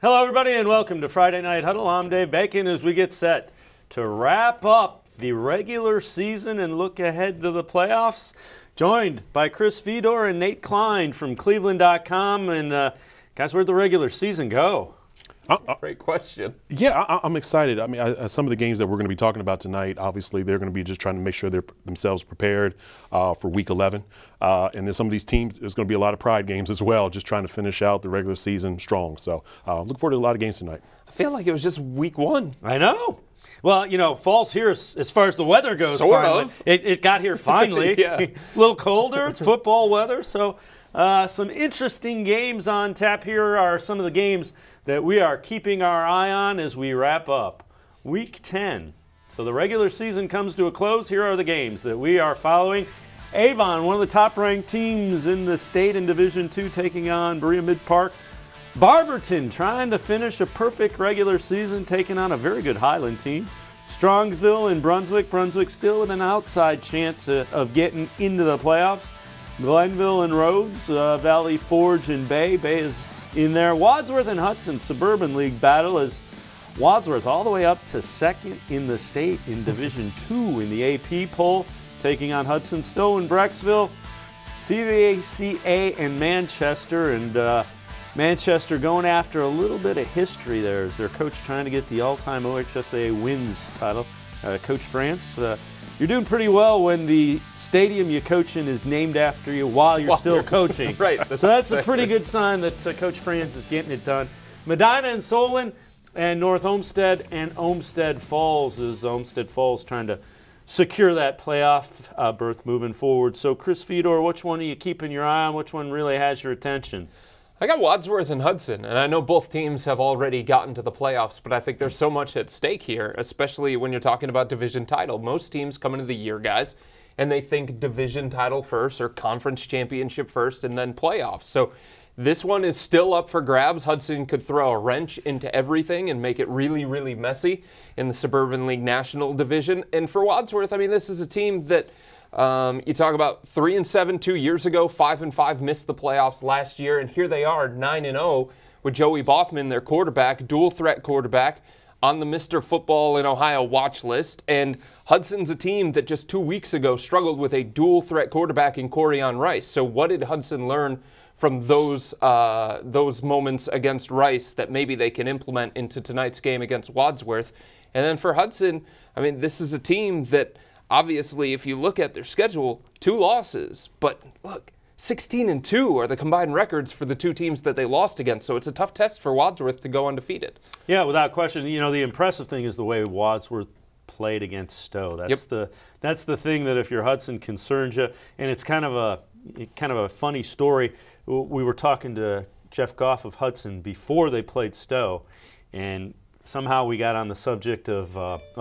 Hello, everybody, and welcome to Friday Night Huddle. I'm Dave Bacon as we get set to wrap up the regular season and look ahead to the playoffs. Joined by Chris Fedor and Nate Cline from Cleveland.com. And guys, where'd the regular season go? Great question. Yeah, I'm excited. I mean, some of the games that we're going to be talking about tonight, obviously, they're going to be just trying to make sure they're themselves prepared for Week 11. And then some of these teams, there's going to be a lot of pride games as well, just trying to finish out the regular season strong. So look forward to a lot of games tonight. I feel like it was just Week 1. I know. Well, you know, fall's here as far as the weather goes. Sort finally. of. It got here finally. Yeah. It's a little colder. It's football weather. So some interesting games on tap. Here are some of the games that we are keeping our eye on as we wrap up Week 10. So the regular season comes to a close. Here are the games that we are following. Avon, one of the top-ranked teams in the state in Division II, taking on Berea-Midpark. Barberton trying to finish a perfect regular season, taking on a very good Highland team. Strongsville and Brunswick. Brunswick still with an outside chance of getting into the playoffs. Glenville and Rhodes, Valley Forge and Bay. Bay is in there. Wadsworth and Hudson Suburban League battle as Wadsworth all the way up to second in the state in Division II in the AP poll, taking on Hudson, Stow and Brecksville. CVCA and Manchester, and Manchester going after a little bit of history there as their coach trying to get the all-time OHSAA wins title. Coach France, you're doing pretty well when the stadium you coach in is named after you while you're still coaching. Right. So that's a pretty good sign that Coach France is getting it done. Medina and Solon, and North Olmsted and Olmsted Falls, is Olmsted Falls trying to secure that playoff berth moving forward. So Chris Fedor, which one are you keeping your eye on? Which one really has your attention? I got Wadsworth and Hudson, and I know both teams have already gotten to the playoffs, but I think there's so much at stake here, especially when you're talking about division title. Most teams come into the year, guys, and they think division title first or conference championship first and then playoffs. So this one is still up for grabs. Hudson could throw a wrench into everything and make it really, really messy in the Suburban League National Division. And for Wadsworth, I mean, this is a team that you talk about 3-7 2 years ago, 5-5 missed the playoffs last year, and here they are 9-0 with Joey Bothman, their quarterback, dual threat quarterback, on the Mr. Football in Ohio watch list. And Hudson's a team that just 2 weeks ago struggled with a dual threat quarterback in Corian Rice. So what did Hudson learn from those moments against Rice that maybe they can implement into tonight's game against Wadsworth? And then for Hudson, I mean, this is a team that obviously, if you look at their schedule, 2 losses, but look, 16-2 are the combined records for the 2 teams that they lost against. So it's a tough test for Wadsworth to go undefeated. Yeah, without question. You know, the impressive thing is the way Wadsworth played against Stow. That's the thing that if you're Hudson concerns you, and it's kind of a funny story. We were talking to Jeff Goff of Hudson before they played Stow, and somehow we got on the subject of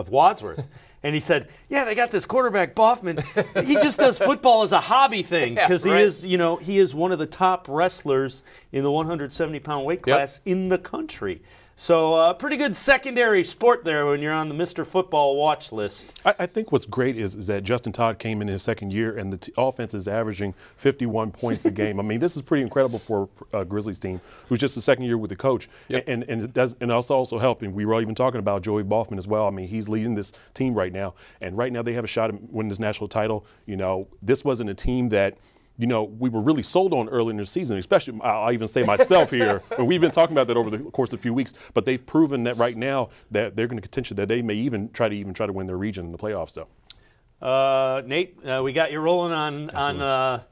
Wadsworth. And he said, yeah, they got this quarterback, Bothman. He just does football as a hobby thing because he is one of the top wrestlers in the 170-pound weight class in the country. So pretty good secondary sport there when you're on the Mr. Football watch list. I think what's great is that Justin Todd came in his second year and the offense is averaging 51 points a game. I mean, this is pretty incredible for a Grizzlies team who's just the second year with the coach. And it's also helping. We were even talking about Joey Bothman as well. I mean, he's leading this team right now. And right now they have a shot at winning this national title. You know, this wasn't a team that, you know, we were really sold on early in the season, especially, I'll even say myself here, and we've been talking about that over the course of a few weeks, but they've proven that right now that they're going to contention that they may even try to win their region in the playoffs, though. Nate, we got you rolling on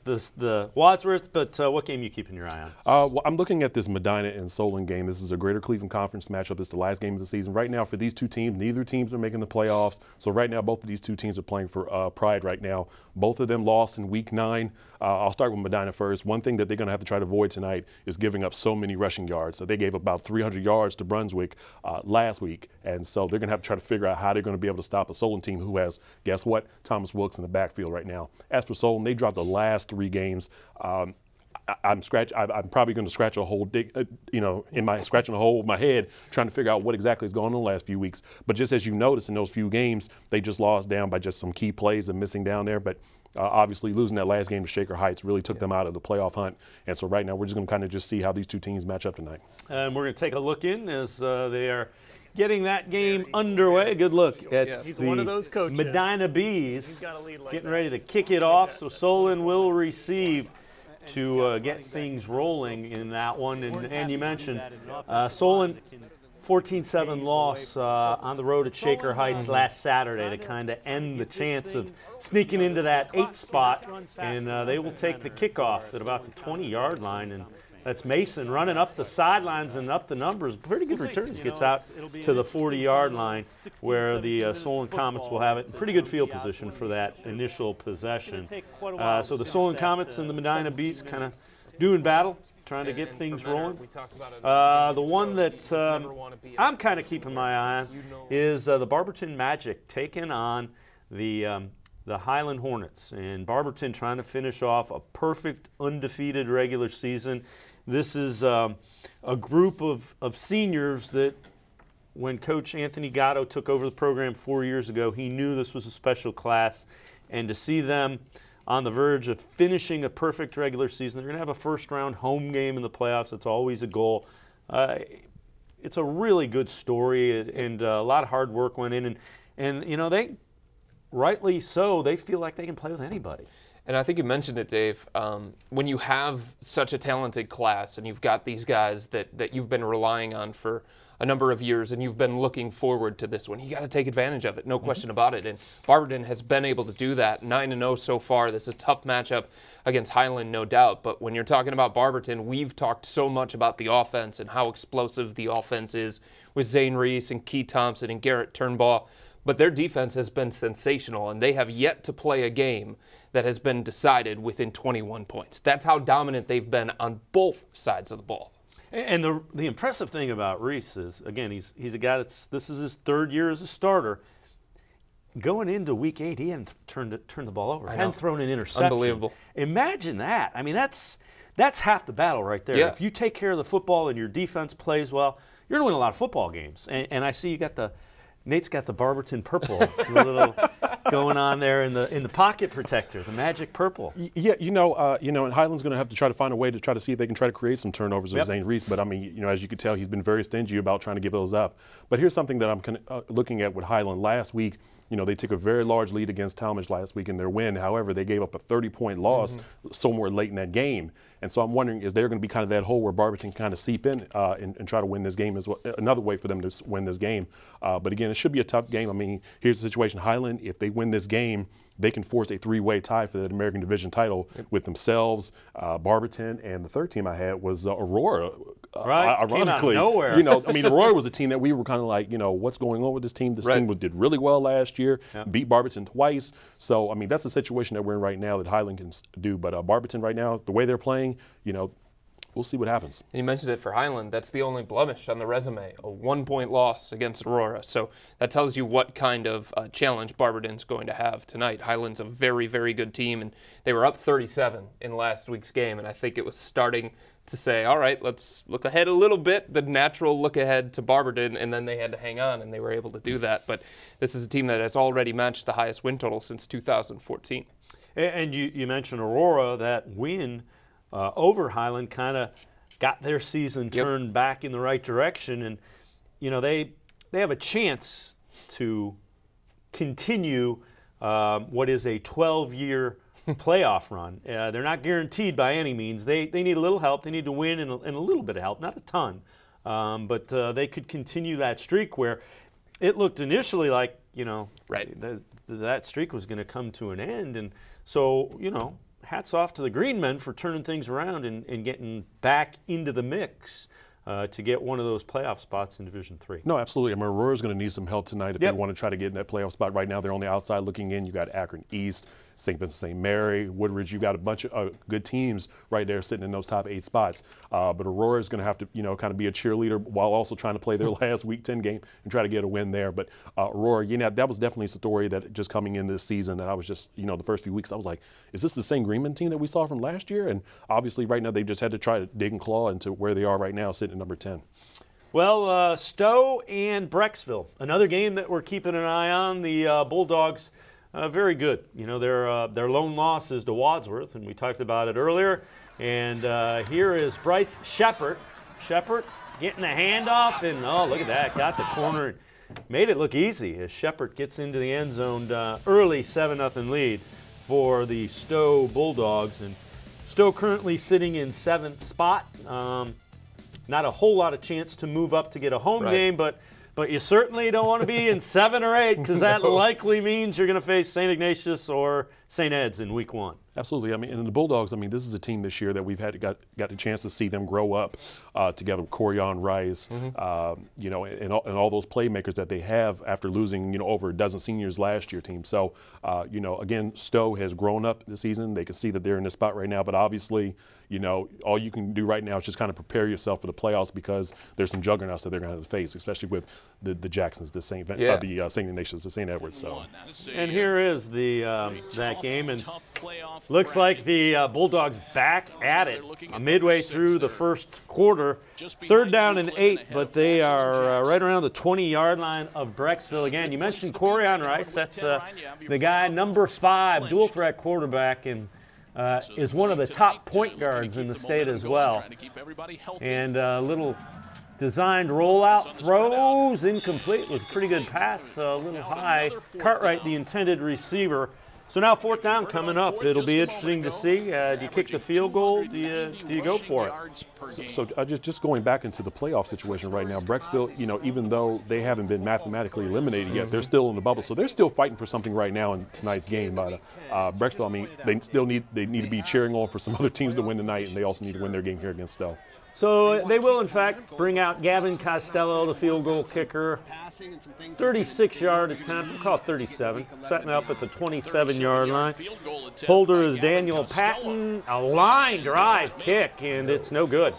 the Wadsworth, but what game are you keeping your eye on? Well, I'm looking at this Medina and Solon game. This is a Greater Cleveland Conference matchup. It's the last game of the season. Right now, for these 2 teams, neither teams are making the playoffs. So right now, both of these 2 teams are playing for pride right now. Both of them lost in Week 9. I'll start with Medina first. One thing that they're going to have to try to avoid tonight is giving up so many rushing yards. So they gave about 300 yards to Brunswick last week. And so they're going to have to try to figure out how they're going to be able to stop a Solon team who has, guess what, Thomas Wilkes in the backfield right now. As for Solon, they dropped the last 3 games. I'm probably going to scratch a hole, scratching a hole with my head, trying to figure out what exactly is going on in the last few weeks. But just as you noticed in those few games, they just lost down by just some key plays and missing down there. But Obviously, losing that last game to Shaker Heights really took them out of the playoff hunt. And so right now, we're just going to kind of just see how these two teams match up tonight. And we're going to take a look in as they are getting that game underway. Good look at He's the one of those coaches. Medina Bees He's got a lead like getting that. ready to kick it off. So Solon will receive to get things rolling in that one. And you mentioned Solon 14-7 loss on the road at Shaker Heights last Saturday to kind of end the chance of sneaking into that 8th spot. And they will take the kickoff at about the 20-yard line. And that's Mason running up the sidelines and up the numbers. Pretty good returns. Gets out to the 40-yard line where the Solon Comets will have it. Pretty good field position for that initial possession. So the Solon Comets and the Medina Bees kind of doing battle, trying to get things rolling. The one that I'm kind of keeping my eye on is the Barberton Magic taking on the Highland Hornets. And Barberton trying to finish off a perfect undefeated regular season. This is a group of seniors that when Coach Anthony Gatto took over the program 4 years ago, he knew this was a special class. And to see them on the verge of finishing a perfect regular season, they're going to have a first-round home game in the playoffs. That's always a goal. It's a really good story, and a lot of hard work went in. And you know, they, rightly so, they feel like they can play with anybody. And I think you mentioned it, Dave, when you have such a talented class and you've got these guys that you've been relying on for a number of years and you've been looking forward to this one, you got to take advantage of it, no question about it. And Barberton has been able to do that, 9-0 so far. This is a tough matchup against Highland, no doubt. But when you're talking about Barberton, we've talked so much about the offense and how explosive the offense is with Zane Reese and Key Thompson and Garrett Turnbaugh. But their defense has been sensational, and they have yet to play a game that has been decided within 21 points. That's how dominant they've been on both sides of the ball. And the impressive thing about Reese is, again, he's a guy this is his 3rd year as a starter. Going into week 8, he hadn't turned the ball over. Hadn't thrown an interception. Unbelievable. Imagine that. I mean, that's half the battle right there. Yeah. If you take care of the football and your defense plays well, you're going to win a lot of football games. And I see you got Nate's got the Barberton purple little going on there in the pocket protector, the magic purple. Yeah, and Highland's going to have to try to find a way to try to see if they can try to create some turnovers with Zane Reese. But I mean, as you can tell, he's been very stingy about trying to give those up. But here's something that I'm looking at with Highland last week. They took a very large lead against Talmadge last week in their win. However, they gave up a 30-point loss somewhere late in that game. And so I'm wondering, is there going to be kind of that hole where Barberton kind of seep in and try to win this game as well? Another way for them to win this game. But again, it should be a tough game. I mean, here's the situation. Highland, if they win this game, they can force a 3-way tie for the American Division title with themselves, Barberton, and the third team I had was Aurora. Right, ironically, came out of nowhere. I mean, Aurora was a team that we were kind of like, what's going on with this team? This team did really well last year, beat Barberton twice. So, I mean, that's the situation that we're in right now that Highland can do. But Barberton right now, the way they're playing, we'll see what happens. And you mentioned it for Highland. That's the only blemish on the resume, a 1-point loss against Aurora. So that tells you what kind of challenge Barberton's going to have tonight. Highland's a very, very good team, and they were up 37 in last week's game, and I think it was starting to say, all right, let's look ahead a little bit, the natural look ahead to Barberton, and then they had to hang on, and they were able to do that. But this is a team that has already matched the highest win total since 2014. And you mentioned Aurora, that win over Highland kind of got their season turned back in the right direction, and they have a chance to continue what is a 12-year playoff run. They're not guaranteed by any means. They need a little help. They need to win and a little bit of help, not a ton, but they could continue that streak where it looked initially like that streak was going to come to an end, and so hats off to the Green Men for turning things around and getting back into the mix to get one of those playoff spots in Division III. No, absolutely. I mean, Aurora's going to need some help tonight if they want to try to get in that playoff spot. Right now, they're on the outside looking in. You got Akron East, St. Vincent St. Mary, Woodridge. You got a bunch of good teams right there sitting in those top 8 spots. But Aurora is going to have to, kind of be a cheerleader while also trying to play their last Week 10 game and try to get a win there. But Aurora, that was definitely a story that just coming in this season that I was just, the first few weeks, I was like, is this the same Greenman team that we saw from last year? And obviously right now they've just had to try to dig and claw into where they are right now, sitting at number 10. Well, Stow and Brecksville, another game that we're keeping an eye on. The Bulldogs very good. You know, their lone loss is to Wadsworth, and we talked about it earlier. And here is Bryce Shepard. Shepard getting the handoff, and oh, look at that, got the corner. Made it look easy as Shepard gets into the end zone. Early 7-0 lead for the Stow Bulldogs. And Stow currently sitting in 7th spot. Not a whole lot of chance to move up to get a home game, but you certainly don't want to be in 7 or 8 because that likely means you're going to face St. Ignatius or St. Ed's in week 1. Absolutely. I mean, and the Bulldogs, I mean, this is a team this year that we've got a chance to see them grow up together with Corian Rice, you know, and all those playmakers that they have after losing, you know, over a dozen seniors last year team. So, you know, again, Stow has grown up this season. They can see that they're in this spot right now, but obviously, you know, all you can do right now is just kind of prepare yourself for the playoffs because there's some juggernauts that they're going to have to face, especially with the Jacksons, the St. Ignatius, the St. Edwards. So, and here is the that game, and looks like the Bulldogs back at it midway through the first quarter. 3rd down and 8, but they are right around the 20-yard line of Brecksville again. You mentioned Corian Rice. That's the guy, number 5, dual threat quarterback, and is one of the top point guards in the state as well. And a little designed rollout, throws incomplete. Was a pretty good pass, a little high. Cartwright, the intended receiver. So now 4th down coming up. It'll be interesting to see. Do you kick the field goal? Do you go for it? So just going back into the playoff situation right now, Brecksville, you know, even though they haven't been mathematically eliminated yet, they're still in the bubble. So they're still fighting for something right now in tonight's game. But Brecksville, I mean, they need to be cheering on for some other teams to win tonight, and they also need to win their game here against Stow. So they will, in fact, bring out Gavin Costello, the field goal kicker. 36-yard attempt, we'll call it 37, setting up at the 27-yard line. Holder is Daniel Patton, a line drive kick, and it's no good.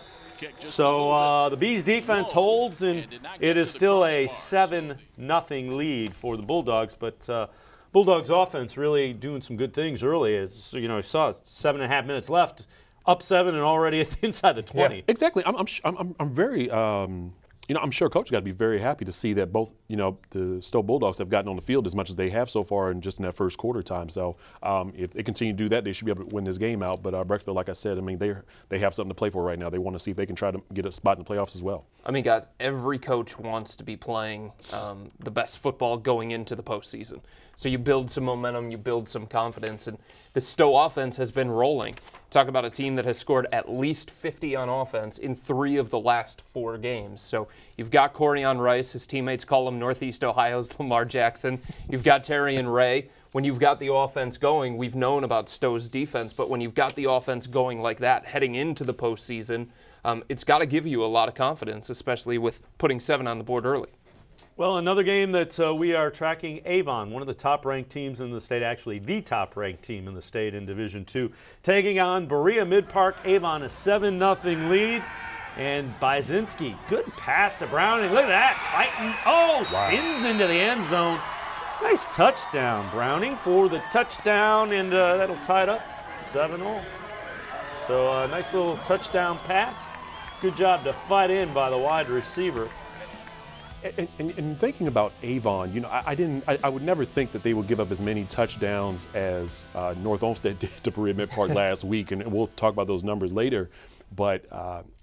So the Bees defense holds, and it is still a 7-0 lead for the Bulldogs. But Bulldogs offense really doing some good things early. As you know, I saw 7.5 minutes left. Up 7 and already inside the 20. Yeah, exactly. I'm very, you know, I'm sure Coach got to be very happy to see that both, you know, the Stow Bulldogs have gotten on the field as much as they have so far in just in that first quarter time. So if they continue to do that, they should be able to win this game out. But Brecksville, like I said, I mean, they have something to play for right now. They want to see if they can try to get a spot in the playoffs as well. I mean, guys, every coach wants to be playing the best football going into the postseason. So you build some momentum, you build some confidence, and the Stow offense has been rolling. Talk about a team that has scored at least 50 on offense in 3 of the last 4 games. So you've got Corian Rice, his teammates call him Northeast Ohio's Lamar Jackson. You've got Terry and Ray. When you've got the offense going, we've known about Stow's defense, but when you've got the offense going like that heading into the postseason, it's got to give you a lot of confidence, especially with putting 7 on the board early. Well, another game that we are tracking, Avon, one of the top-ranked teams in the state, actually the top-ranked team in the state in Division II, taking on Berea-Midpark. Avon a 7-0 lead, and Byzinski, good pass to Browning. Look at that, fighting. Oh, spins into the end zone. Nice touchdown, Browning, for the touchdown, and that'll tie it up 7-0. So a nice little touchdown pass. Good job to fight in by the wide receiver. And thinking about Avon, you know, I would never think that they would give up as many touchdowns as North Olmsted did to Berea-Midpark last week, and we'll talk about those numbers later. But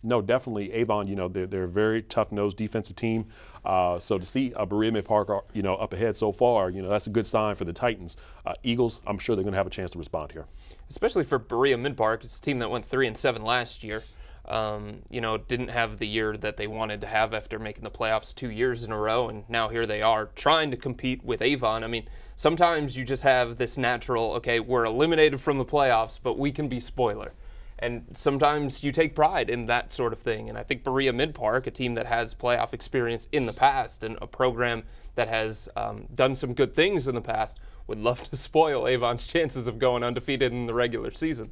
no, definitely Avon, you know, they're a very tough-nosed defensive team. So to see Berea-Midpark, you know, up ahead so far, you know, that's a good sign for the Titans. Eagles, I'm sure they're going to have a chance to respond here. Especially for Berea-Midpark, it's a team that went 3-7 last year. You know, didn't have the year that they wanted to have after making the playoffs 2 years in a row, and now here they are trying to compete with Avon. I mean, sometimes you just have this natural, okay, we're eliminated from the playoffs, but we can be spoiler. And sometimes you take pride in that sort of thing. And I think Berea-Midpark, a team that has playoff experience in the past and a program that has done some good things in the past, would love to spoil Avon's chances of going undefeated in the regular season.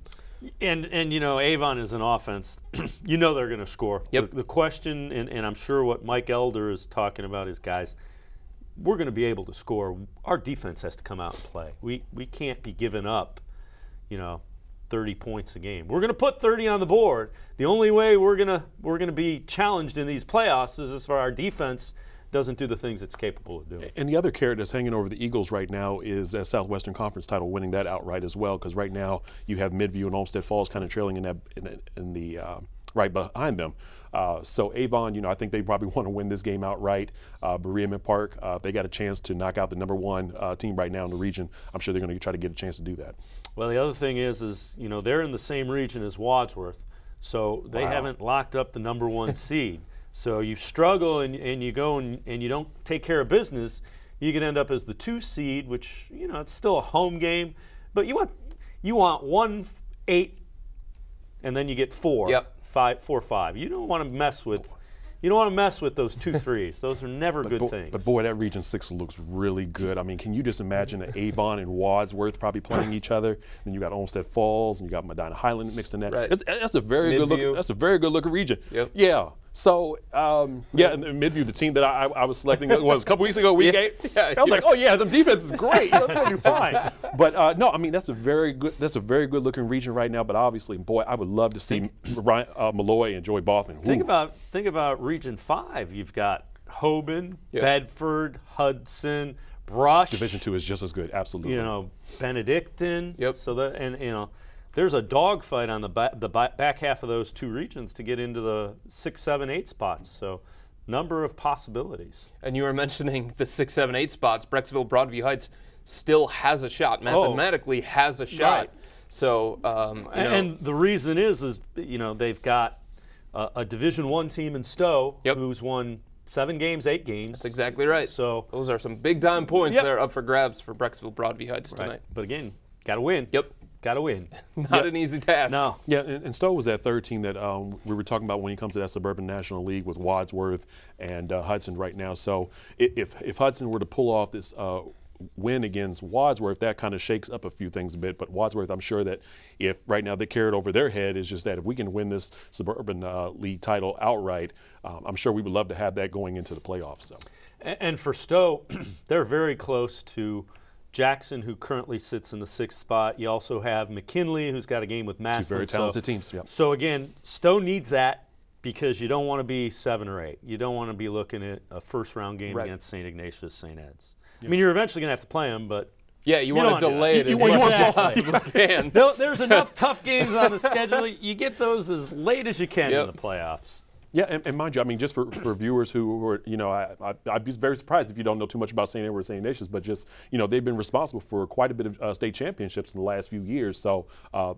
And you know, Avon is an offense. You know they're going to score. Yep. The question, and I'm sure what Mike Elder is talking about is, guys, we're going to be able to score. Our defense has to come out and play. We can't be giving up, you know, 30 points a game. We're going to put 30 on the board. The only way we're going to be challenged in these playoffs is for our defense doesn't do the things it's capable of doing. And the other carrot that's hanging over the Eagles right now is that Southwestern Conference title, winning that outright as well, because right now you have Midview and Olmsted Falls kind of trailing in the right behind them. So Avon, you know, I think they probably want to win this game outright. Berea-Midpark, they got a chance to knock out the #1 team right now in the region. I'm sure they're going to try to get a chance to do that. Well, the other thing is you know, they're in the same region as Wadsworth, so they haven't locked up the #1 seed. So you struggle and you go and you don't take care of business, you can end up as the 2 seed, which, you know, it's still a home game, but you want 1, 8, and then you get 4. Yep. 5, 4, 5. You don't want to mess with those 2 3s. Those are never good things. But boy, that Region 6 looks really good. I mean, can you just imagine that Avon and Wadsworth probably playing each other? Then you got Olmsted Falls and you got Medina Highland mixed in that. Right. That's a very good look. That's a very good looking region. Yep. Yeah. So yeah, and Midview, the team that I was selecting was a couple weeks ago, week 8. Yeah, I was like, oh yeah, the defense is great. They're gonna do fine. But no, I mean that's a very good looking region right now. But obviously, boy, I would love to see Ryan, Malloy and Joey Boffman. Think about Region 5. You've got Hoban, Bedford, Hudson, Brush. Division 2 is just as good, absolutely. You know, Benedictine. Yep. So that, and you know, there's a dogfight on the back half of those 2 regions to get into the 6, 7, 8 spots. So, number of possibilities. And you were mentioning the 6, 7, 8 spots. Brecksville-Broadview Hts still has a shot. Mathematically has a shot. Right. So, and the reason is you know, they've got a Division 1 team in Stow who's won 7 games, 8 games. That's exactly right. So those are some big time points there up for grabs for Brecksville-Broadview Hts tonight. But again, got to win. Yep. Got to win. Not an easy task. No. Yeah, and Stow was that 3rd team that we were talking about when it comes to that Suburban National League with Wadsworth and Hudson right now. So if Hudson were to pull off this win against Wadsworth, that kind of shakes up a few things a bit. But Wadsworth, I'm sure that if right now they carry it over their head is just that if we can win this Suburban League title outright, I'm sure we would love to have that going into the playoffs. So. And for Stow, they're very close to Jackson, who currently sits in the 6th spot. You also have McKinley, who's got a game with Massillon. 2 very talented teams. Yep. So again, Stow needs that because you don't want to be 7 or 8. You don't want to be looking at a first-round game against St. Ignatius, St. Ed's. Yep. I mean, you're eventually going to have to play them, but you want to delay it as much as you possibly can. There's enough tough games on the schedule. You get those as late as you can in the playoffs. Yeah, and mind you, I mean, just for viewers who are, you know, I'd be very surprised if you don't know too much about St. Edward or St. Ignatius, but just, you know, they've been responsible for quite a bit of state championships in the last few years. So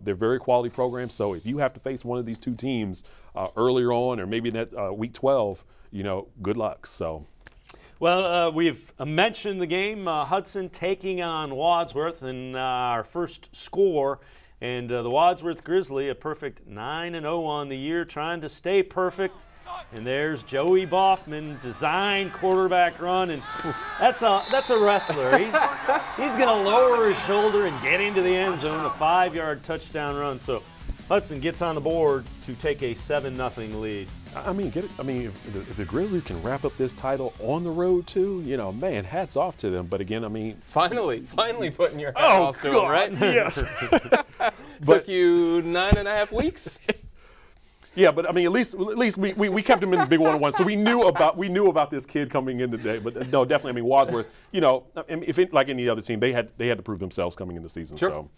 they're very quality programs. So if you have to face one of these 2 teams earlier on or maybe in that week 12, you know, good luck. So. Well, we've mentioned the game, Hudson taking on Wadsworth, and our first score. And the Wadsworth Grizzly, a perfect 9-0 on the year, trying to stay perfect. And there's Joey Boffman, design quarterback run, and that's a wrestler. He's going to lower his shoulder and get into the end zone, a 5-yard touchdown run. So Hudson gets on the board to take a 7-0 lead. I mean, if the Grizzlies can wrap up this title on the road too, you know, man, hats off to them. But again, I mean, finally putting your hat off to them, right? Yes. Took you 9.5 weeks. Yeah, but I mean, at least we kept him in the big 1-on-1, so we knew about this kid coming in today. But no, definitely, I mean, Wadsworth, you know, I mean, like any other team, they had to prove themselves coming in the season. Sure. So.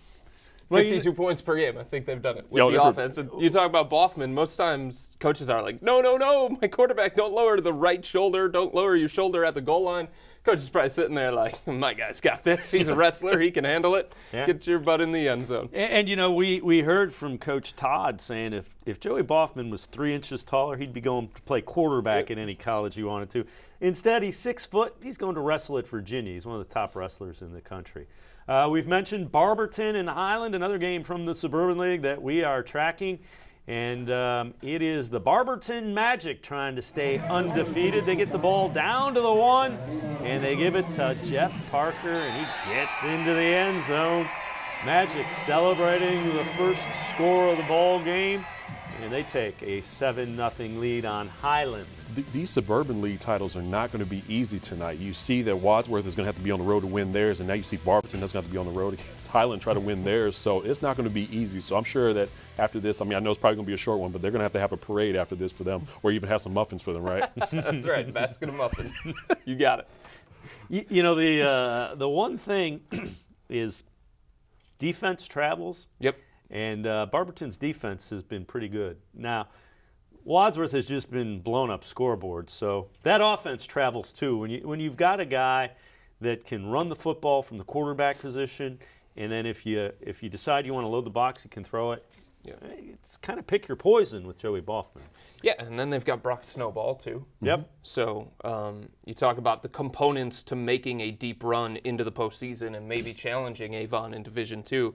52 points per game. I think they've done it with the offense. And you talk about Boffman, most times coaches are like, no, my quarterback, don't lower the right shoulder. Don't lower your shoulder at the goal line. Coach is probably sitting there like, my guy's got this. He's a wrestler. He can handle it. Yeah. Get your butt in the end zone. And you know, we heard from Coach Todd saying if Joey Boffman was 3 inches taller, he'd be going to play quarterback at any college he wanted to. Instead, he's 6 foot. He's going to wrestle at Virginia. He's one of the top wrestlers in the country. We've mentioned Barberton and Highland, another game from the Suburban League that we are tracking. And it is the Barberton Magic trying to stay undefeated. They get the ball down to the 1, and they give it to Jeff Parker, and he gets into the end zone. Magic celebrating the first score of the ball game. and they take a 7-0 lead on Highland. These suburban league titles are not going to be easy tonight. You see that Wadsworth is going to have to be on the road to win theirs, and now you see Barberton that's going to have to be on the road against Highland try to win theirs. So it's not going to be easy. So I'm sure that after this, I mean, I know it's probably going to be a short one, but they're going to have a parade after this for them, or even have some muffins for them, right? That's right, basket of muffins. You got it. You know, the one thing is defense travels. Yep. And Barberton's defense has been pretty good. Now, Wadsworth has just been blown up scoreboards, so that offense travels too. When you've got a guy that can run the football from the quarterback position, and then if you decide you want to load the box, you can throw it. Yeah. It's kind of pick your poison with Joey Boffman. Yeah, and then they've got Brock Snowball too. Yep. So you talk about the components to making a deep run into the postseason and maybe challenging Avon in Division II.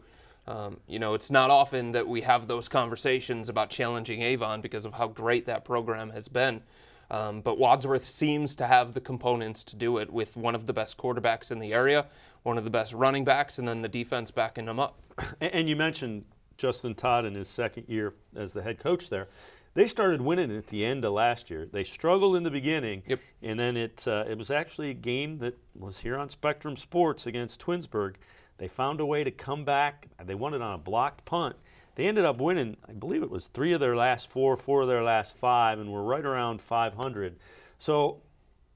You know, it's not often that we have those conversations about challenging Avon because of how great that program has been. But Wadsworth seems to have the components to do it with one of the best quarterbacks in the area, one of the best running backs, and then the defense backing them up. And you mentioned Justin Todd in his second year as the head coach there. They started winning at the end of last year. They struggled in the beginning, yep. And then it was actually a game that was here on Spectrum Sports against Twinsburg. They found a way to come back. They won it on a blocked punt. They ended up winning, I believe it was 3 of their last 4, 4 of their last 5, and were right around 500. So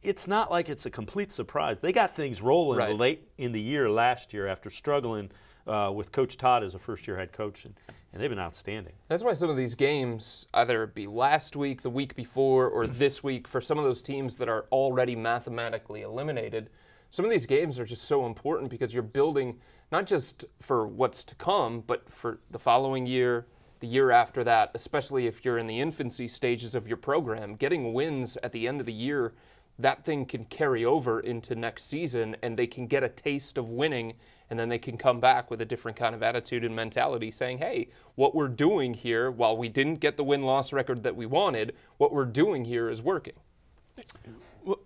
it's not like it's a complete surprise. They got things rolling late in the year last year after struggling with Coach Todd as a first-year head coach, and they've been outstanding. That's why some of these games, either be last week, the week before, or this week, for some of those teams that are already mathematically eliminated, some of these games are just so important because you're building not just for what's to come, but for the following year, the year after that, especially if you're in the infancy stages of your program. Getting wins at the end of the year, that thing can carry over into next season, and they can get a taste of winning, and then they can come back with a different kind of attitude and mentality saying, hey, what we're doing here, while we didn't get the win-loss record that we wanted, what we're doing here is working.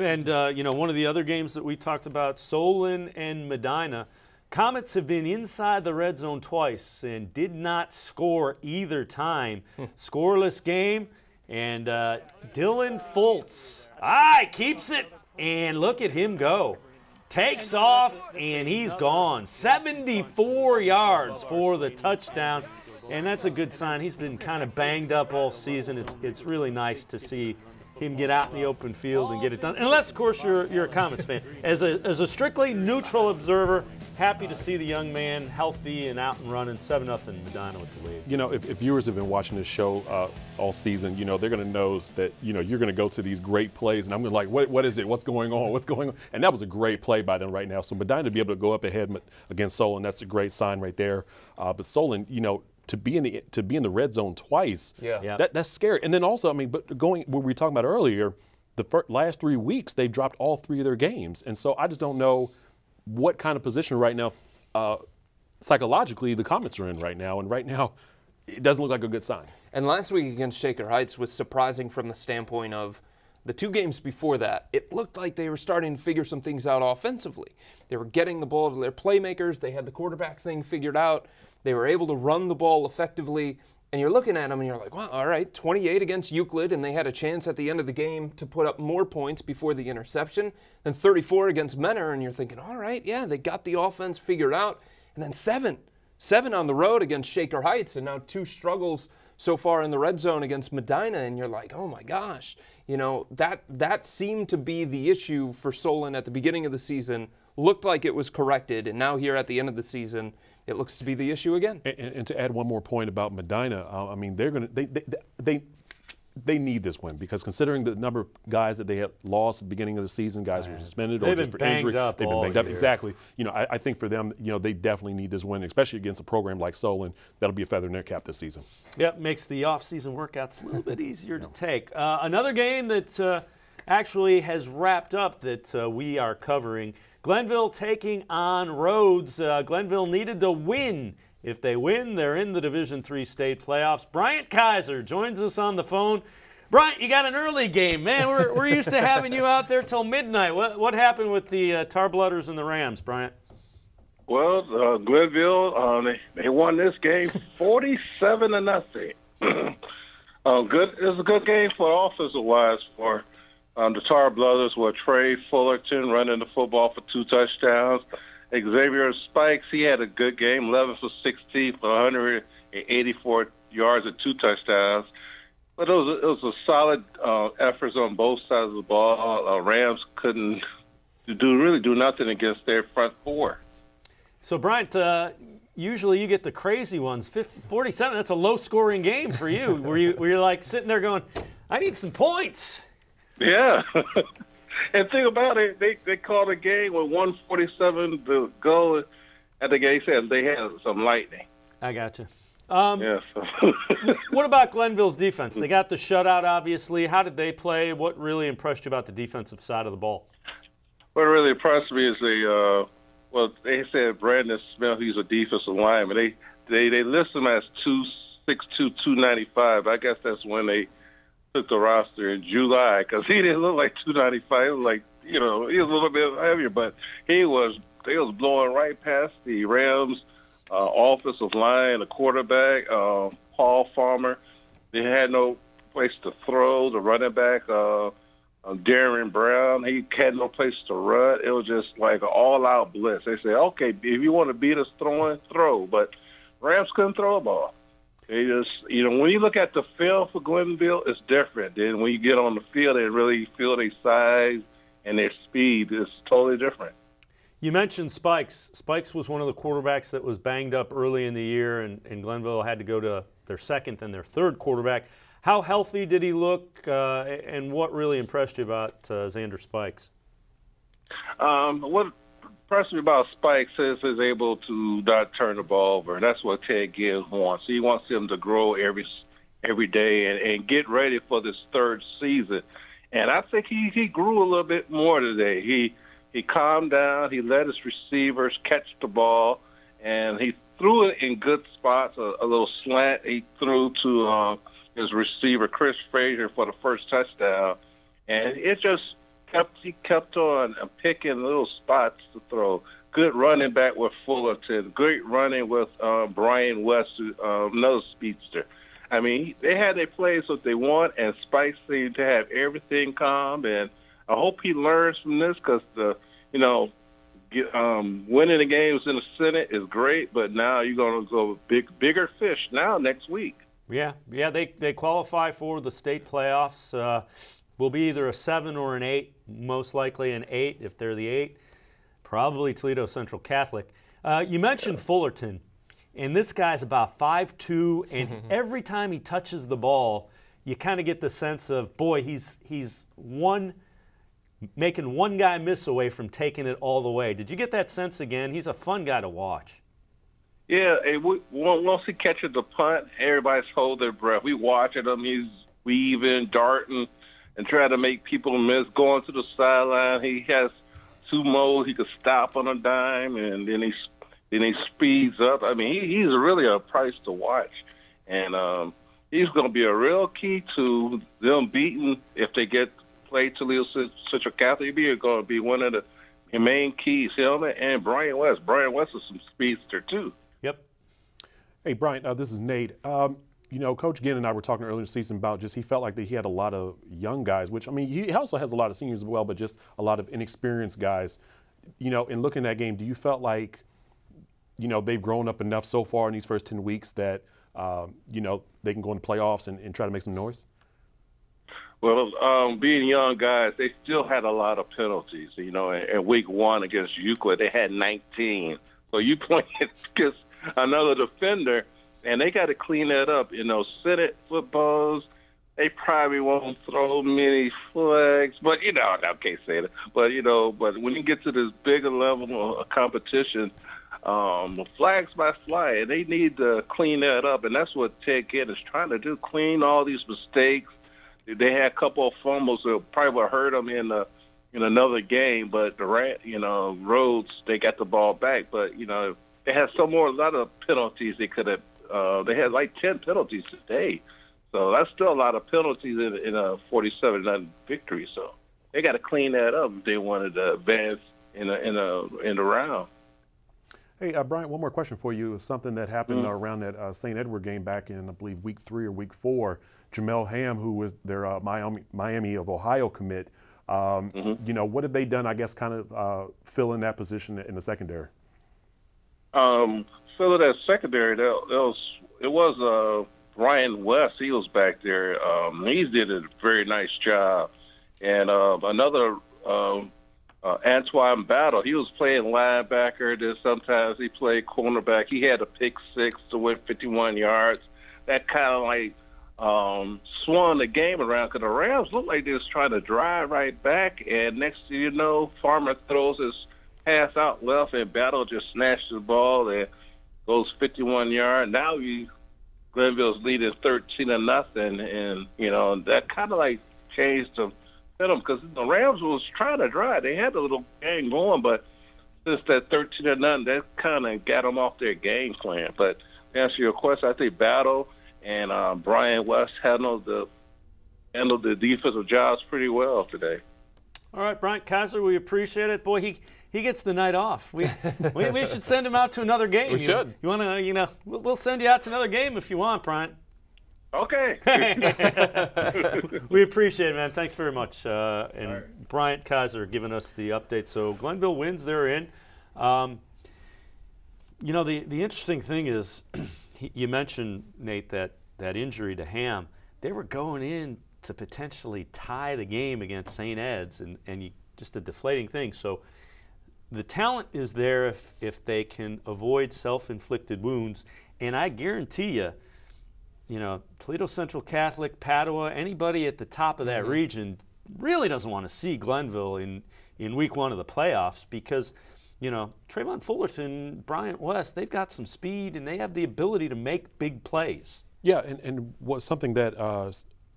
And, you know, one of the other games that we talked about, Solon and Medina, Comets have been inside the red zone twice and did not score either time. Scoreless game, and Dylan Fultz keeps it, and look at him go. Takes off, and he's gone. 74 yards for the touchdown, and that's a good sign. He's been kind of banged up all season. It's really nice to see him get out in the open field and get it done. Unless, of course, you're a Comets fan. As a strictly neutral observer, happy to see the young man healthy and out and running. 7-0 Medina with the lead. You know, if viewers have been watching this show all season, you know, they're going to know that, you know, you're going to go to these great plays, and I'm going to like, what is it? What's going on? What's going on? And that was a great play by them right now. So Medina to be able to go up ahead against Solon, that's a great sign right there. But Solon, you know, to be in the red zone twice, that's scary. And then also, I mean, but going what we were talking about earlier, the last 3 weeks they dropped all 3 of their games, and so I just don't know what kind of position right now psychologically the Comets are in right now. And right now, it doesn't look like a good sign. And last week against Shaker Heights was surprising from the standpoint of the 2 games before that. It looked like they were starting to figure some things out offensively. They were getting the ball to their playmakers. They had the quarterback thing figured out. They were able to run the ball effectively, and you're looking at them and you're like, well, all right, 28 against Euclid, and they had a chance at the end of the game to put up more points before the interception, then 34 against Menor, and you're thinking, all right, yeah, they got the offense figured out, and then 7 on the road against Shaker Heights, and now 2 struggles so far in the red zone against Medina, and you're like, oh my gosh, you know, that seemed to be the issue for Solon at the beginning of the season, looked like it was corrected, and now here at the end of the season, it looks to be the issue again. And to add one more point about Medina, I mean, they need this win because considering the number of guys that they had lost at the beginning of the season, guys were suspended or just for injury. They've been banged up. Exactly. You know, I think for them, you know, they definitely need this win, especially against a program like Solon. That'll be a feather in their cap this season. Yep, makes the off-season workouts a little bit easier to take. Another game that actually has wrapped up that we are covering. Glenville taking on Rhodes. Glenville needed to win. If they win, they're in the Division III state playoffs. Bryant Kizer joins us on the phone. Bryant, you got an early game, man. We're used to having you out there till midnight. What happened with the Tarblooders and the Rams, Bryant? Well, Glenville, they won this game 47-0. Good. It was a good game for offensive-wise for the Tar Brothers with Trey Fullerton running the football for 2 touchdowns. Xavier Spikes, he had a good game, 11 for 16 for 184 yards and 2 touchdowns. But it was a solid efforts on both sides of the ball. Rams couldn't do nothing against their front 4. So, Bryant, usually you get the crazy ones. 47, that's a low-scoring game for you. Were you like sitting there going, I need some points? Yeah. And think about it, they called a game with 147 to go. At the game said they had some lightning. I got you. Yes. What about Glenville's defense? They got the shutout, obviously. How did they play? What really impressed you about the defensive side of the ball? What really impressed me is they said Brandon Smith, he's a defensive lineman. They list him as 262, 295. I guess that's when they took the roster in July, because he didn't look like 295. He was like, he was a little bit heavier, but they was blowing right past the Rams offensive line, the quarterback, Paul Farmer. They had no place to throw. The running back, Darren Brown, he had no place to run. It was just like an all-out blitz. They said, okay, if you want to beat us throwing, throw. But Rams couldn't throw a ball. They just, when you look at the field for Glenville, it's different. Then when you get on the field, they really feel their size and their speed is totally different. You mentioned Spikes. Spikes was one of the quarterbacks that was banged up early in the year, and Glenville had to go to their second and their third quarterback. How healthy did he look, and what really impressed you about Xander Spikes? What impressed me about Spikes is he's able to not turn the ball over. That's what Ted Gilles wants. He wants him to grow every day and get ready for this 3rd season. And I think he grew a little bit more today. He calmed down. He let his receivers catch the ball, and he threw it in good spots. A little slant he threw to his receiver, Chris Fedor, for the first touchdown. And it just he kept on picking little spots to throw. Good running back with Fullerton. Great running with Brian West, another speedster. I mean, they had their plays what they want, and Spike seemed to have everything calm. And I hope he learns from this, because winning the games in the Senate is great, but now you're going to go bigger fish now next week. Yeah, they qualify for the state playoffs. Will be either a 7 or an 8, most likely an 8 if they're the 8. Probably Toledo Central Catholic. You mentioned Fullerton, and this guy's about 5'2", and every time he touches the ball, you kind of get the sense of, boy, he's making one guy miss away from taking it all the way. Did you get that sense again? He's a fun guy to watch. Yeah, once he catches the punt, everybody's holding their breath. We watching him. He's weaving, darting, and trying to make people miss, going to the sideline. He has 2 modes. He could stop on a dime, and then he speeds up. I mean, he's really a price to watch. And he's going to be a real key to them beating if they play Toledo Central Catholic. He's going to be one of the main keys, him and Brian West. Brian West is some speedster, too. Yep. Hey, Brian, this is Nate. Coach Ginn and I were talking earlier in the season about just he felt like that he had a lot of young guys, which, I mean, he also has a lot of seniors as well, but just a lot of inexperienced guys. In looking at that game, do you felt like, they've grown up enough so far in these first 10 weeks that, they can go into playoffs and try to make some noise? Well, being young guys, they still had a lot of penalties. In week 1 against Euclid, they had 19. So you playing against another defender, and they got to clean that up. Senate footballs, they probably won't throw many flags, but I can't say that. But when you get to this bigger level of competition, flags might fly, and they need to clean that up, and that's what Ted Ginn is trying to do: clean all these mistakes. They had a couple of fumbles that probably would hurt them in another game, but Rhodes, they got the ball back, but they had a lot of penalties they could have. They had like 10 penalties today, so that's still a lot of penalties in a 47-0 victory. So they got to clean that up if they wanted to advance in the round. Hey, Bryant, one more question for you. Something that happened around that St. Edward game back in, I believe, week 3 or week 4. Jamel Ham, who was their Miami of Ohio commit, you know, what have they done, I guess, kind of fill in that position in the secondary? Filling that secondary, it was Ryan West. He was back there. He did a very nice job. And another Antoine Battle, he was playing linebacker. Then sometimes he played cornerback. He had a pick 6 to win 51 yards. That kind of like swung the game around because the Rams looked like they was trying to drive right back. And next thing you know, Farmer throws his pass out left, and Battle just snatched the ball and goes 51 yards. Now Glenville's leading 13-0, and you know that kind of like changed them because the Rams was trying to drive. They had a little game going, but since that 13-0, that kind of got them off their game plan. But to answer your question, I think Battle and Brian West handled the defensive jobs pretty well today. All right, Bryant Kizer, we appreciate it. Boy, he gets the night off. We should send him out to another game. We should. You want to, you know, we'll send you out to another game if you want, Bryant. Okay. We appreciate it, man. Thanks very much. And right. Bryant Kizer giving us the update. So Glenville wins. They're in. You know, the interesting thing is, you mentioned, Nate, that injury to Ham. They were going in to potentially tie the game against St. Ed's, and just a deflating thing. So the talent is there if they can avoid self-inflicted wounds. And I guarantee you know, Toledo Central Catholic, Padua, anybody at the top of that region really doesn't want to see Glenville in week 1 of the playoffs because, you know, Trayvon Fullerton, Bryant West, they've got some speed and they have the ability to make big plays. Yeah, and what's something that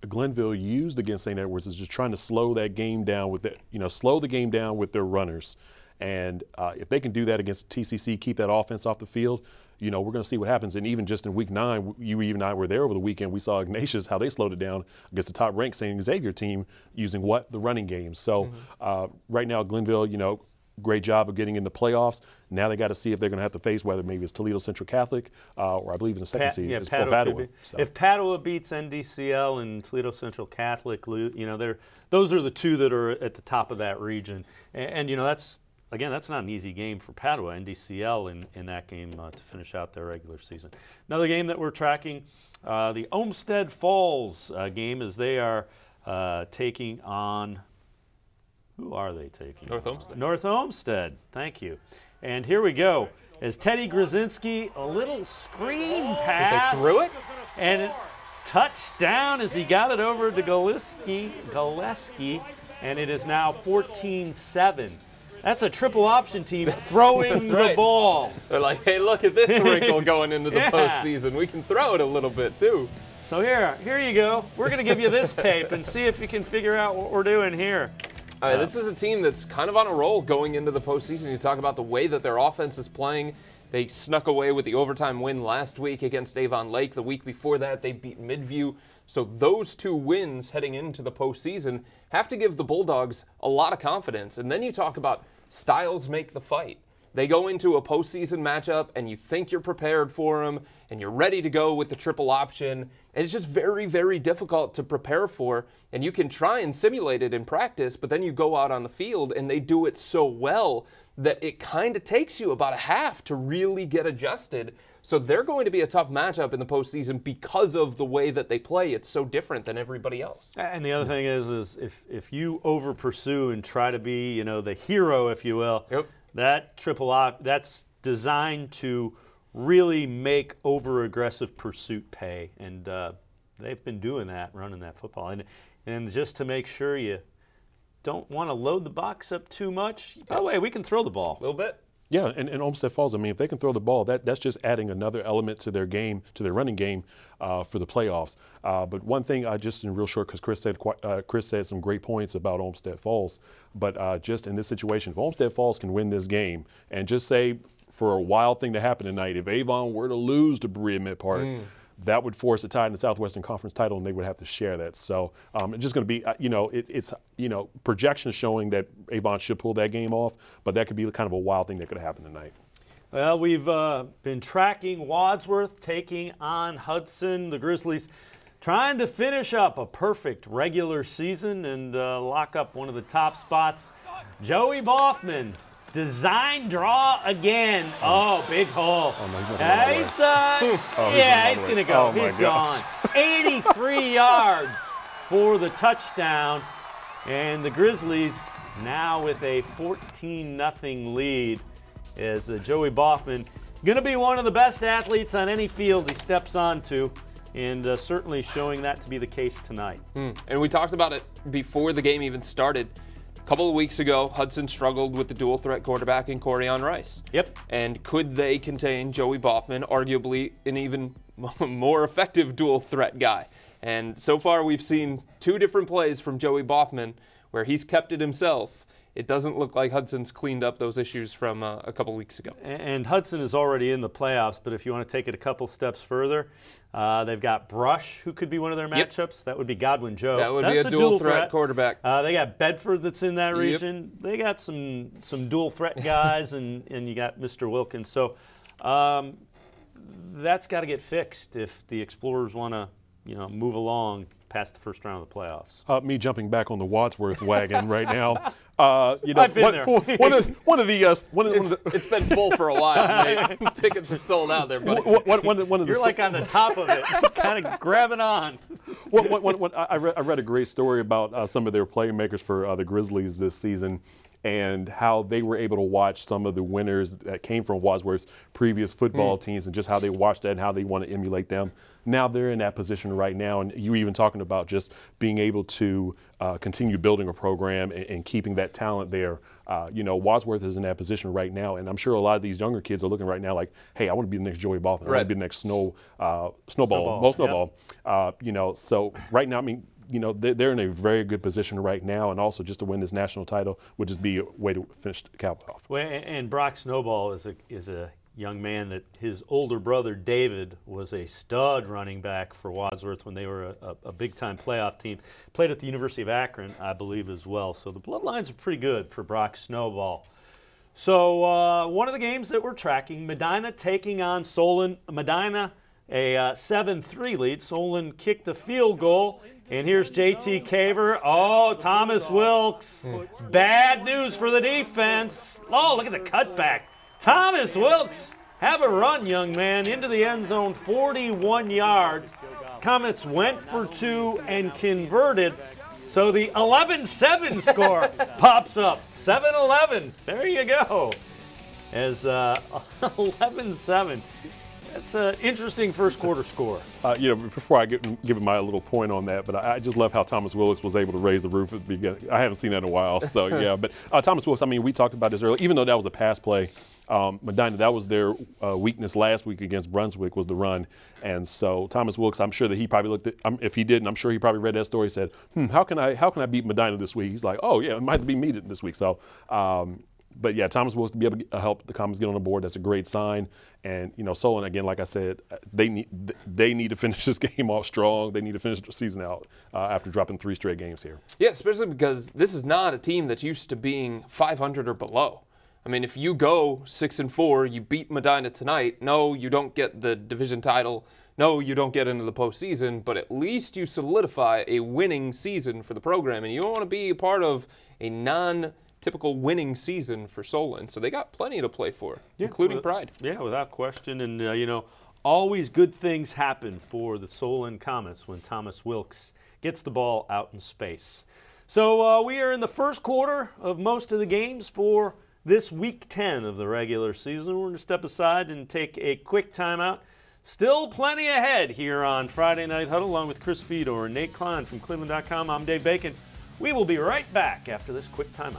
Glenville used against St. Edwards is just trying to slow that game down with slow the game down with their runners. And if they can do that against TCC, keep that offense off the field, you know, we're going to see what happens. And even just in week 9, you and I were there over the weekend. We saw Ignatius, how they slowed it down against the top-ranked St. Xavier team using the running game. So right now, Glenville, you know, great job of getting in the playoffs. Now they got to see if they're going to have to face whether maybe it's Toledo Central Catholic or I believe in the second seed is Padua. So. If Padua beats NDCL and Toledo Central Catholic, you know, those are the two that are at the top of that region. And you know, that's not an easy game for Padua, NDCL in that game to finish out their regular season. Another game that we're tracking, the Olmsted Falls game, as they are taking on. Who are they taking? North Olmsted. North Olmsted. Thank you. And here we go. As Teddy Grzinski, a little screen pass. They threw it? And touchdown as he got it over to Gillespie, and it is now 14-7. That's a triple option team throwing the ball. They're like, hey, look at this wrinkle going into the postseason. We can throw it a little bit, too. So here you go. We're going to give you this tape and see if you can figure out what we're doing here. This is a team that's kind of on a roll going into the postseason. You talk about the way that their offense is playing. They snuck away with the overtime win last week against Avon Lake. The week before that, they beat Midview. So those 2 wins heading into the postseason have to give the Bulldogs a lot of confidence. And then you talk about styles make the fight. They go into a postseason matchup, and you think you're prepared for them, and you're ready to go with the triple option. And it's just very, very difficult to prepare for. And you can try and simulate it in practice, but then you go out on the field, and they do it so well that it kind of takes you about a half to really get adjusted. So they're going to be a tough matchup in the postseason because of the way that they play. It's so different than everybody else. And the other thing is if you over pursue and try to be, you know, the hero, if you will, that triple op, that's designed to really make over aggressive pursuit pay, and they've been doing that, running that football, and just to make sure you don't want to load the box up too much. By the way, we can throw the ball a little bit. Yeah, and Olmsted Falls, I mean, if they can throw the ball, that's just adding another element to their game, to their running game for the playoffs. But one thing, just in real short, because Chris said some great points about Olmsted Falls, but just in this situation, if Olmsted Falls can win this game, and just say for a wild thing to happen tonight, if Avon were to lose to Berea-Midpark, that would force a tie in the Southwestern Conference title, and they would have to share that. So it's just going to be, it's projections showing that Avon should pull that game off, but that could be kind of a wild thing that could happen tonight. Well, we've been tracking Wadsworth taking on Hudson. The Grizzlies trying to finish up a perfect regular season and lock up one of the top spots. Joey Boffman, design draw again. Oh, big hole. Oh, no, he's going to go. He's gone. 83 yards for the touchdown. And the Grizzlies now with a 14-0 lead. Is Joey Boffman going to be one of the best athletes on any field he steps onto, and certainly showing that to be the case tonight. And we talked about it before the game even started. A couple of weeks ago, Hudson struggled with the dual threat quarterback in Corian Rice. Yep. And could they contain Joey Boffman, arguably an even more effective dual threat guy? And so far we've seen 2 different plays from Joey Boffman where he's kept it himself. It doesn't look like Hudson's cleaned up those issues from a couple weeks ago. And Hudson is already in the playoffs, but if you want to take it a couple steps further, they've got Brush, who could be one of their matchups. That would be Godwin Joe. That would be a dual threat quarterback. They got Bedford that's in that region. They got some dual threat guys, and you got Mr. Wilkins. So that's got to get fixed if the Explorers want to move along past the first round of the playoffs. Me jumping back on the Wadsworth wagon right now. I've been there. One of the it's been full for a while, mate. Tickets are sold out there, buddy. You're like on the top of it, kind of grabbing on. I read a great story about some of their playmakers for the Grizzlies this season, and how they were able to watch some of the winners that came from Wadsworth's previous football teams, and just how they watched that and how they want to emulate them. Now they're in that position right now, and you were even talking about just being able to continue building a program and keeping that talent there. Wadsworth is in that position right now, and I'm sure a lot of these younger kids are looking right now like, hey, I want to be the next Joey Boffman. I want to be the next Snowball. Yep. So right now, I mean, they're in a very good position right now, and also just to win this national title would just be a way to finish the cap off. Well, and Brock Snowball is a young man that his older brother David was a stud running back for Wadsworth when they were a big-time playoff team. Played at the University of Akron, I believe, as well. So the bloodlines are pretty good for Brock Snowball. So one of the games that we're tracking, Medina taking on Solon. Medina, a 7-3 lead. Solon kicked a field goal. And here's J.T. Caver. Oh, Thomas Wilkes. Bad news for the defense. Oh, look at the cutback. Thomas Wilkes, have a run, young man, into the end zone, 41 yards. Comets went for 2 and converted. So the 11-7 score pops up. 7-11. There you go. As 11-7. That's an interesting first quarter score. Before I give my little point on that, but I just love how Thomas Wilkes was able to raise the roof at the beginning. I haven't seen that in a while, so yeah. But Thomas Wilkes, I mean, we talked about this earlier. Even though that was a pass play, Medina, that was their weakness last week against Brunswick, was the run. And so Thomas Wilkes, I'm sure that he probably looked at, if he didn't, I'm sure he probably read that story and said, how can I beat Medina this week? He's like, oh yeah, it might have to be me this week. So, but yeah, Thomas Wilkes to be able to help the Comets get on the board, that's a great sign. And Solon, again, like I said, they need to finish this game off strong. They need to finish the season out after dropping 3 straight games here. Yeah, especially because this is not a team that's used to being 500 or below. I mean, if you go 6-4, you beat Medina tonight. No, you don't get the division title. No, you don't get into the postseason, but at least you solidify a winning season for the program, and you don't want to be a part of a non-typical winning season for Solon. So they got plenty to play for, including pride. Yeah, without question. And, always good things happen for the Solon Comets when Thomas Wilkes gets the ball out in space. So we are in the first quarter of most of the games for this week 10 of the regular season. We're going to step aside and take a quick timeout. Still plenty ahead here on Friday Night Huddle, along with Chris Fedor and Nate Cline from Cleveland.com. I'm Dave Bacon. We will be right back after this quick timeout.